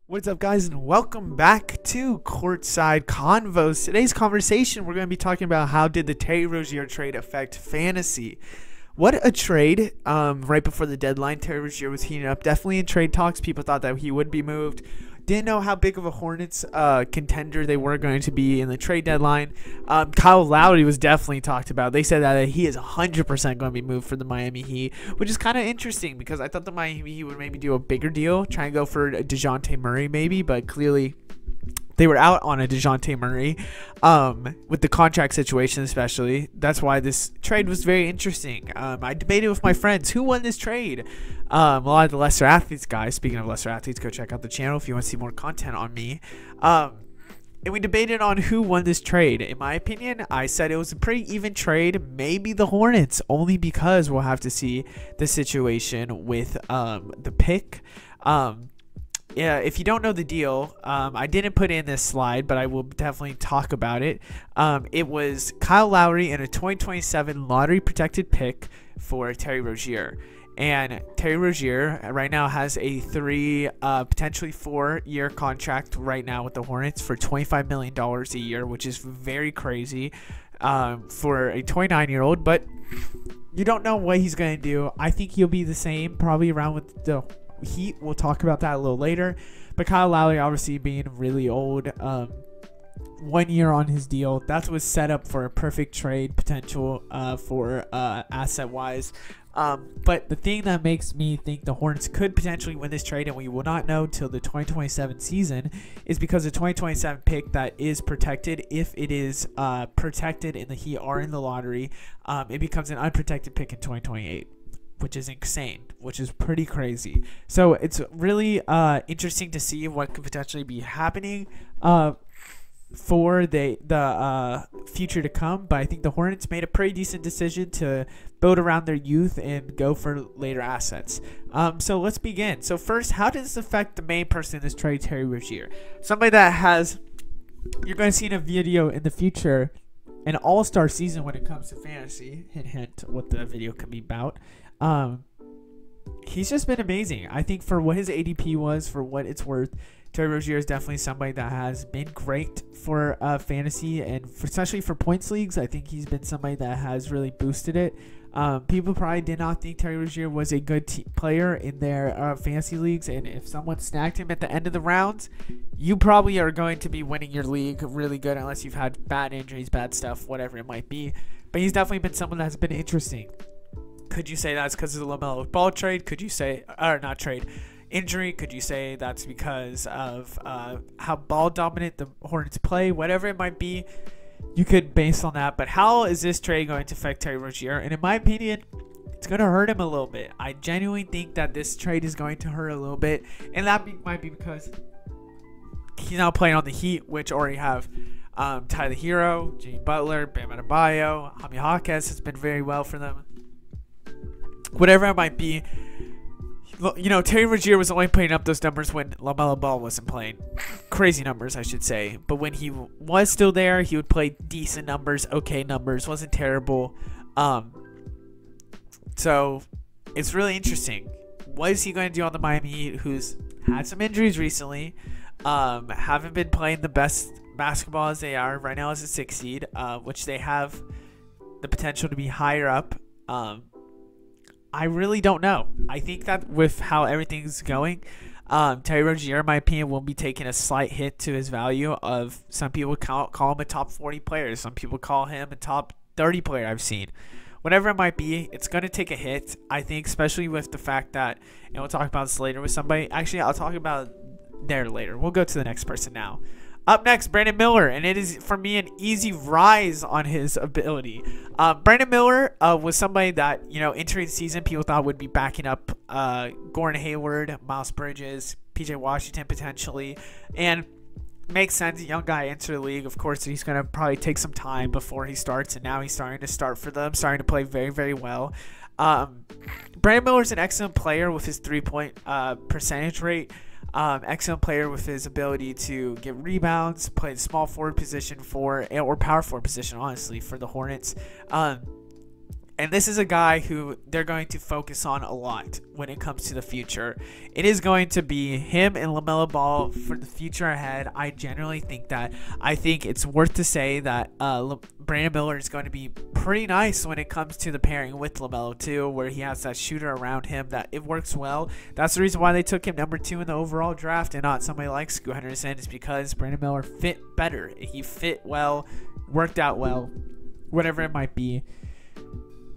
What's up, guys, and welcome back to Courtside Convos. Today's conversation, we're going to be talking about how did the Terry Rozier trade affect fantasy. What a trade. Right before the deadline, Terry Rozier was heating up. Definitely in trade talks. People thought that he would be moved. Didn't know how big of a Hornets contender they were going to be in the trade deadline. Kyle Lowry was definitely talked about. They said that he is 100% going to be moved for the Miami Heat, which is kind of interesting because I thought the Miami Heat would maybe do a bigger deal, try and go for DeJounte Murray maybe, but clearly they were out on a DeJounte Murray with the contract situation especially. That's why this trade was very interesting. I debated with my friends who won this trade. A lot of the lesser athletes guys, speaking of lesser athletes, go check out the channel if you want to see more content on me. And we debated on who won this trade. In my opinion, I said it was a pretty even trade. Maybe the Hornets, only because we'll have to see the situation with the pick. Yeah, if you don't know the deal, I didn't put in this slide, but I will definitely talk about it. It was Kyle Lowry and a 2027 lottery protected pick for Terry Rozier. And Terry Rozier right now has a potentially 4-year contract right now with the Hornets for $25 million a year, which is very crazy for a 29-year-old. But you don't know what he's going to do. I think he'll be the same, probably around with the Heat. We'll talk about that a little later. But Kyle Lowry obviously being really old, 1 year on his deal. That was set up for a perfect trade potential for asset-wise. But the thing that makes me think the Hornets could potentially win this trade, and we will not know till the 2027 season, is because the 2027 pick that is protected, if it is protected and the Heat are in the lottery, it becomes an unprotected pick in 2028. Which is insane, which is pretty crazy. So it's really interesting to see what could potentially be happening for the future to come. But I think the Hornets made a pretty decent decision to build around their youth and go for later assets. So let's begin. So first, how does this affect the main person in this trade, Terry Rozier? Somebody that has, you're going to see in a video in the future, an all-star season when it comes to fantasy. Hint, hint, what the video could be about. He's just been amazing. I think for what his ADP was, for what it's worth, Terry Rozier is definitely somebody that has been great for fantasy and especially for points leagues. I think he's been somebody that has really boosted it. People probably did not think Terry Rozier was a good player in their fantasy leagues, and if someone snagged him at the end of the rounds, you probably are going to be winning your league really good unless you've had bad injuries, bad stuff, whatever it might be. But he's definitely been someone that's been interesting. Could you say that's because of the LaMelo Ball trade? Could you say, or not trade, injury? Could you say that's because of how ball dominant the Hornets play? Whatever it might be, you could base on that. But how is this trade going to affect Terry Rozier? And in my opinion, it's going to hurt him a little bit. I genuinely think that this trade is going to hurt a little bit. And that might be because he's now playing on the Heat, which already have Tyler Hero, Jimmy Butler, Bam Adebayo, Jaime Jaquez has been very well for them. Whatever it might be, you know, Terry Rozier was only putting up those numbers when LaMelo Ball wasn't playing. Crazy numbers, I should say. But when he was still there, he would play decent numbers, okay numbers, wasn't terrible. So it's really interesting. What is he going to do on the Miami Heat, who's had some injuries recently, haven't been playing the best basketball as they are right now as a 6 seed, which they have the potential to be higher up. I really don't know. I think that with how everything's going, Terry Rozier, in my opinion, will be taking a slight hit to his value. Of some people call him a top 40 player. Some people call him a top 30 player I've seen. Whatever it might be, it's going to take a hit, I think, especially with the fact that, and we'll talk about this later with somebody. Actually, I'll talk about there later. We'll go to the next person now. Up next, Brandon Miller, and it is, for me, an easy rise on his ability. Brandon Miller was somebody that, you know, entering the season, people thought would be backing up Gordon Hayward, Miles Bridges, PJ Washington potentially, and makes sense. A young guy enter the league. Of course, he's going to probably take some time before he starts, and now he's starting to start for them, starting to play very, very well. Brandon Miller's an excellent player with his three-point percentage rate. Excellent player with his ability to get rebounds, play the small forward position or power forward position, honestly, for the Hornets. And this is a guy who they're going to focus on a lot when it comes to the future. It is going to be him and LaMelo Ball for the future ahead. I generally think that. I think it's worth to say that Brandon Miller is going to be pretty nice when it comes to the pairing with LaMelo too, where he has that shooter around him that it works well. That's the reason why they took him number 2 in the overall draft and not somebody like Scoot Henderson, is because Brandon Miller fit better. He fit well, worked out well, whatever it might be.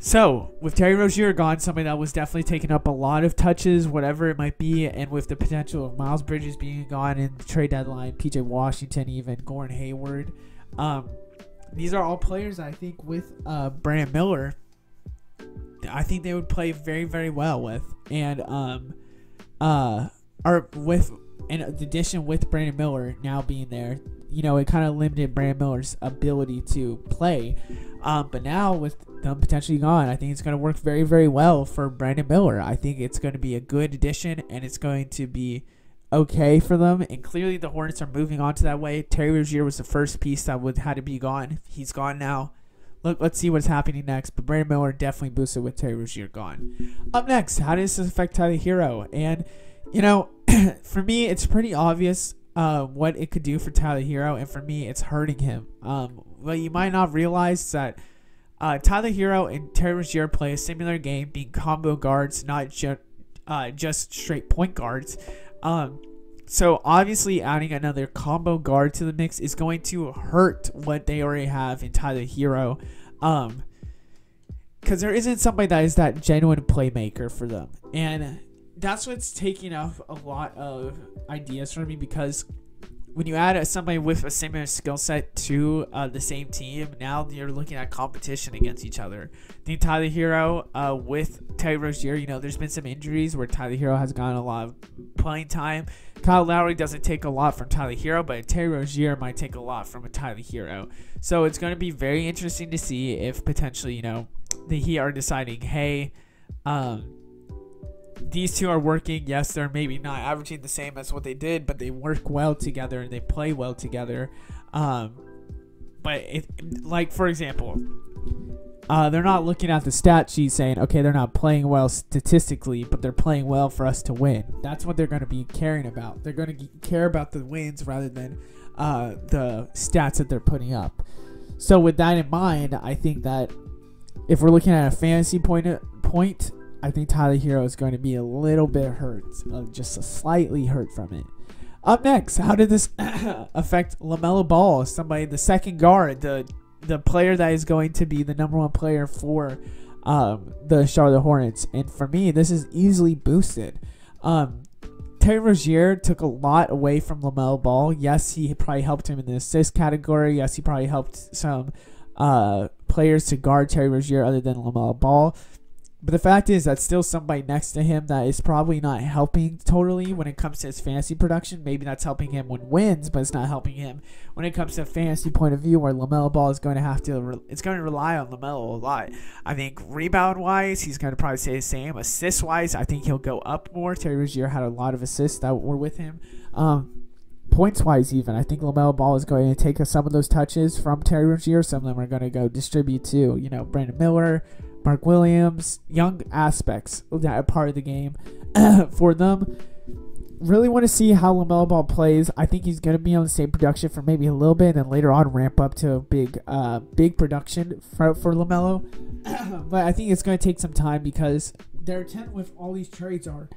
So, with Terry Rozier gone, somebody that was definitely taking up a lot of touches, whatever it might be, and with the potential of Miles Bridges being gone in the trade deadline, PJ Washington, even Gordon Hayward, these are all players I think with Brandon Miller, I think they would play very, very well with. And in addition with Brandon Miller now being there, it kind of limited Brandon Miller's ability to play. But now with them potentially gone, I think it's going to work very, very well for Brandon Miller. I think it's going to be a good addition, and it's going to be okay for them. And clearly the Hornets are moving on to that way. Terry Rozier was the first piece that had to be gone. He's gone now. Let's see what's happening next. But Brandon Miller definitely boosted with Terry Rozier gone. Up next, how does this affect Tyler Hero? And, for me, it's pretty obvious what it could do for Tyler Hero. And for me, it's hurting him. Well, you might not realize that Tyler Hero and Terry Rozier play a similar game, being combo guards, not just straight point guards. So obviously adding another combo guard to the mix is going to hurt what they already have in Tyler Hero. Because there isn't somebody that is that genuine playmaker for them. And that's what's taking up a lot of ideas from me, because when you add somebody with a similar skill set to the same team, now you're looking at competition against each other. I think Tyler Hero with Terry Rozier, there's been some injuries where Tyler Hero has gotten a lot of playing time. Kyle Lowry doesn't take a lot from Tyler Hero, but Terry Rozier might take a lot from a Tyler Hero. So it's going to be very interesting to see if potentially, the Heat are deciding, hey, these two are working. Yes, they're maybe not averaging the same as what they did, but they work well together and they play well together. But for example, they're not looking at the stat sheet saying, okay, they're not playing well statistically, but they're playing well for us to win. That's what they're going to be caring about. They're going to care about the wins rather than the stats that they're putting up. So with that in mind, I think that if we're looking at a fantasy point, I think Tyler Hero is going to be a little bit hurt, just slightly hurt from it. Up next, how did this affect LaMelo Ball, the second guard, the player that is going to be the number 1 player for the Charlotte Hornets? And for me, this is easily boosted. Terry Rozier took a lot away from LaMelo Ball. Yes, he probably helped him in the assist category. Yes, he probably helped some players to guard Terry Rozier other than LaMelo Ball. But the fact is that's still somebody next to him that is probably not helping totally when it comes to his fantasy production. Maybe that's helping him when wins, but it's not helping him when it comes to a fantasy point of view, where LaMelo Ball is going to have to it's going to rely on LaMelo a lot. I think rebound-wise, he's going to probably stay the same. Assist-wise, I think he'll go up more. Terry Rozier had a lot of assists that were with him. Points-wise even, I think LaMelo Ball is going to take some of those touches from Terry Rozier. Some of them are going to go distribute to, Brandon Miller, Mark Williams, young aspects of that part of the game for them. Really want to see how LaMelo Ball plays. I think he's going to be on the same production for maybe a little bit, and then later on ramp up to a big production for LaMelo. But I think it's going to take some time, because their intent with all these trades are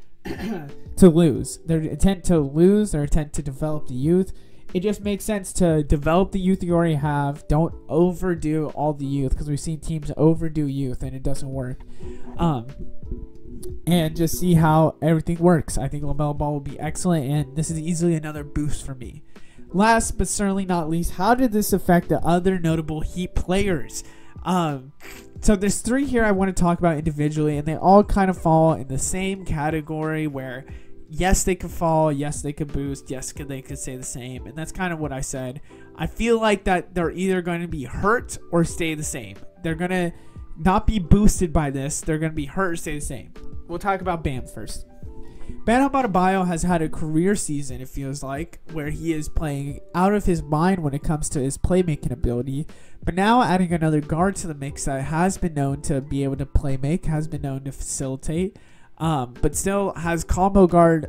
to lose. Their intent to lose, their intent to develop the youth. It just makes sense to develop the youth you already have. Don't overdo all the youth, because we've seen teams overdo youth and it doesn't work. And just see how everything works. I think LaMelo Ball will be excellent, and this is easily another boost for me. Last but certainly not least, how did this affect the other notable Heat players? So there's 3 here I want to talk about individually, and they all kind of fall in the same category where yes, they could fall. Yes, they could boost. Yes, they could stay the same. And that's kind of what I said. I feel like that they're either going to be hurt or stay the same. They're going to not be boosted by this. They're going to be hurt or stay the same. We'll talk about Bam first. Bam Adebayo has had a career season, it feels like, where he is playing out of his mind when it comes to his playmaking ability. But now adding another guard to the mix that has been known to be able to play make, has been known to facilitate, but still has combo guard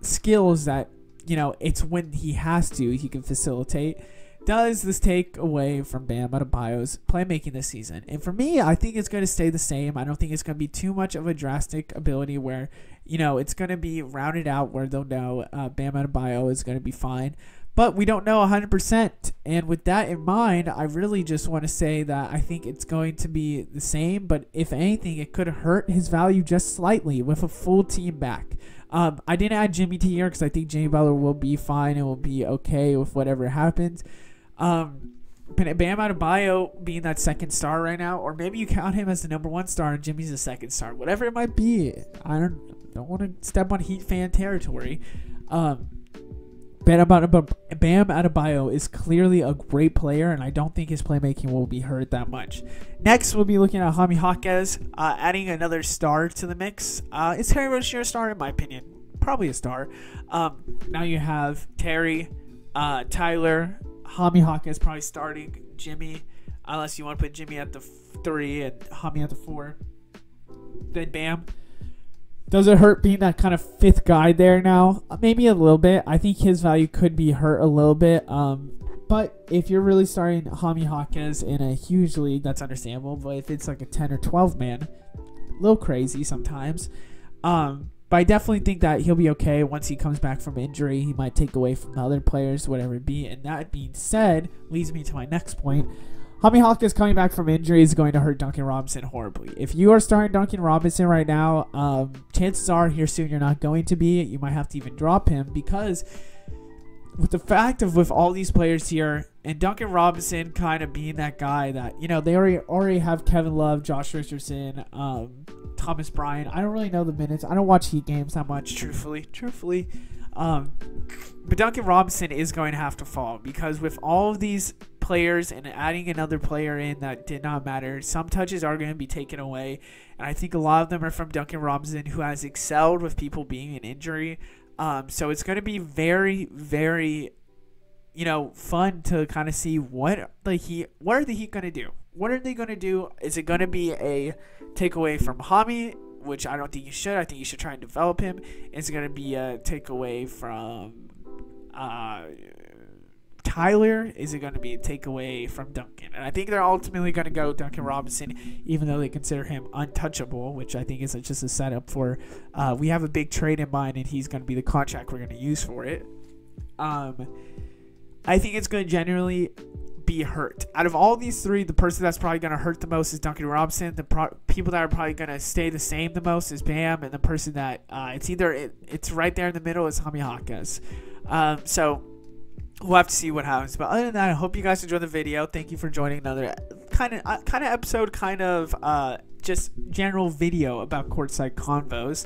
skills that, it's when he has to, he can facilitate. Does this take away from Bam Adebayo's playmaking this season? And for me, I think it's going to stay the same. I don't think it's going to be too much of a drastic ability where, it's going to be rounded out where they'll know Bam Adebayo is going to be fine. But we don't know 100%. And with that in mind, I really just want to say that I think it's going to be the same. But if anything, it could hurt his value just slightly with a full team back. I didn't add Jimmy to here because I think Jimmy Butler will be fine and will be okay with whatever happens. Bam Adebayo being that second star right now, or maybe you count him as the number one star and Jimmy's the second star, whatever it might be. I don't want to step on Heat fan territory. Bam Adebayo is clearly a great player, and I don't think his playmaking will be hurt that much. Next, we'll be looking at Jaime Jaquez, adding another star to the mix. Is Terry Rozier a star? In my opinion, probably a star. Now you have Terry, Tyler, Jaime Jaquez probably starting, Jimmy, unless you want to put Jimmy at the 3 and Jaime at the 4. Then Bam. Does it hurt being that kind of fifth guy there now? Maybe a little bit. I think his value could be hurt a little bit. But if you're really starting Jaime Jaquez in a huge league, that's understandable. But if it's like a 10 or 12 man, a little crazy sometimes. But I definitely think that he'll be okay once he comes back from injury. He might take away from the other players, whatever it be. And that being said, leads me to my next point. Jaime Jaquez coming back from injury is going to hurt Duncan Robinson horribly. If you are starting Duncan Robinson right now, chances are here soon you're not going to be. You might have to even drop him because with the fact of with all these players here and Duncan Robinson kind of being that guy that, they already have Kevin Love, Josh Richardson, Thomas Bryant. I don't really know the minutes. I don't watch Heat games that much, truthfully. But Duncan Robinson is going to have to fall because with all of these players and adding another player in that did not matter, some touches are going to be taken away. And I think a lot of them are from Duncan Robinson, who has excelled with people being in injury. So it's going to be very, very, fun to kind of see what are the Heat going to do? What are they going to do? Is it going to be a takeaway from Jaime, which I don't think you should. I think you should try and develop him. Is it going to be a takeaway from Tyler? Is it going to be a takeaway from Duncan? And I think they're ultimately going to go Duncan Robinson, even though they consider him untouchable, which I think is just a setup for we have a big trade in mind, and he's going to be the contract we're going to use for it. I think it's going to generally be hurt. Out of all these three, the person that's probably going to hurt the most is Duncan Robinson. The people that are probably going to stay the same the most is Bam, and the person that it's right there in the middle is Jaime Jaquez. So we'll have to see what happens. But other than that, I hope you guys enjoyed the video. Thank you for joining another kind of episode, just general video about Courtside Convos.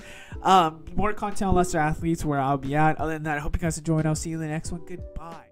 More content on lesser athletes where I'll be at. Other than that, I hope you guys enjoyed. I'll see you in the next one. Goodbye.